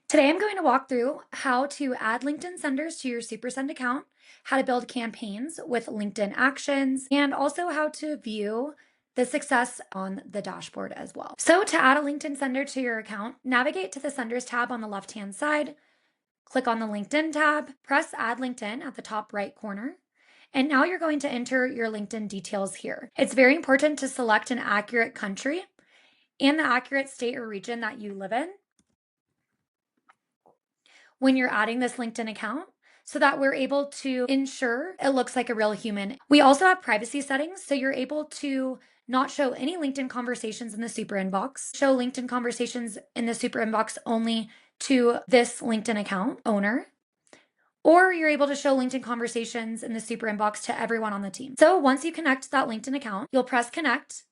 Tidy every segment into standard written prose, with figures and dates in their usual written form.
Today, I'm going to walk through how to add LinkedIn senders to your SuperSend account, how to build campaigns with LinkedIn actions, and also how to view the success on the dashboard as well. So to add a LinkedIn sender to your account, navigate to the Senders tab on the left-hand side, click on the LinkedIn tab, press Add LinkedIn at the top right corner, and now you're going to enter your LinkedIn details here. It's very important to select an accurate country and the accurate state or region that you live in when you're adding this LinkedIn account so that we're able to ensure it looks like a real human. We also have privacy settings, so you're able to not show any LinkedIn conversations in the super inbox, show LinkedIn conversations in the super inbox only to this LinkedIn account owner, or you're able to show LinkedIn conversations in the super inbox to everyone on the team. So once you connect that LinkedIn account, you'll press connect,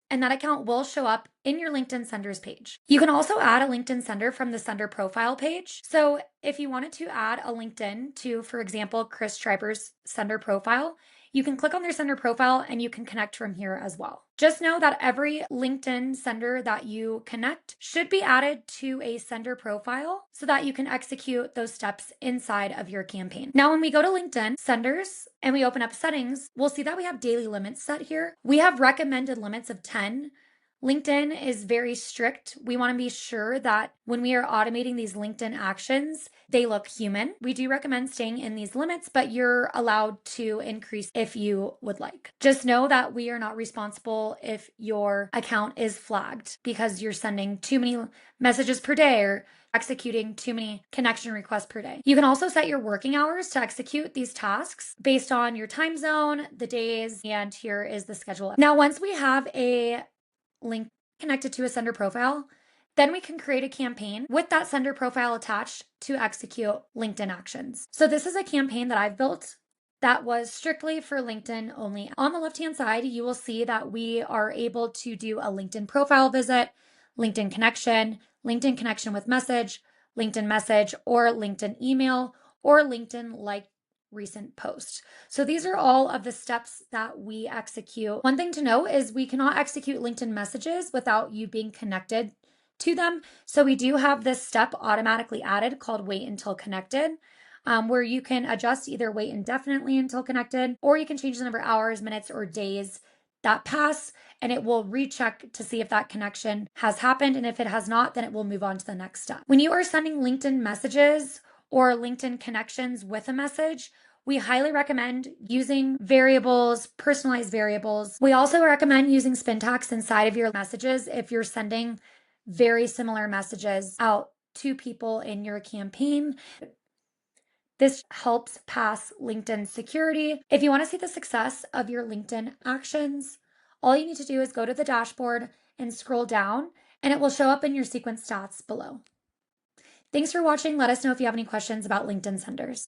and that account will show up in your LinkedIn senders page. You can also add a LinkedIn sender from the sender profile page. So if you wanted to add a LinkedIn to, for example, Chris Schreiber's sender profile, you can click on their sender profile and you can connect from here as well. Just know that every LinkedIn sender that you connect should be added to a sender profile so that you can execute those steps inside of your campaign. Now, when we go to LinkedIn senders and we open up settings, we'll see that we have daily limits set here. We have recommended limits of 10. LinkedIn is very strict. We want to be sure that when we are automating these LinkedIn actions, they look human. We do recommend staying in these limits, but you're allowed to increase if you would like. Just know that we are not responsible if your account is flagged because you're sending too many messages per day or executing too many connection requests per day. You can also set your working hours to execute these tasks based on your time zone, the days, and here is the schedule. Now, once we have a link connected to a sender profile, then we can create a campaign with that sender profile attached to execute LinkedIn actions. So this is a campaign that I've built that was strictly for LinkedIn only. On the left-hand side, you will see that we are able to do a LinkedIn profile visit, LinkedIn connection with message, LinkedIn message, or LinkedIn email, or LinkedIn like recent post. So these are all of the steps that we execute. One thing to note is we cannot execute LinkedIn messages without you being connected to them. So we do have this step automatically added called wait until connected, where you can adjust either wait indefinitely until connected, or you can change the number of hours, minutes, or days that pass, and it will recheck to see if that connection has happened. And if it has not, then it will move on to the next step. When you are sending LinkedIn messages or LinkedIn connections with a message, we highly recommend using variables, personalized variables. We also recommend using spintax inside of your messages if you're sending very similar messages out to people in your campaign. This helps pass LinkedIn security. If you want to see the success of your LinkedIn actions, all you need to do is go to the dashboard and scroll down, and it will show up in your sequence stats below. Thanks for watching. Let us know if you have any questions about LinkedIn senders.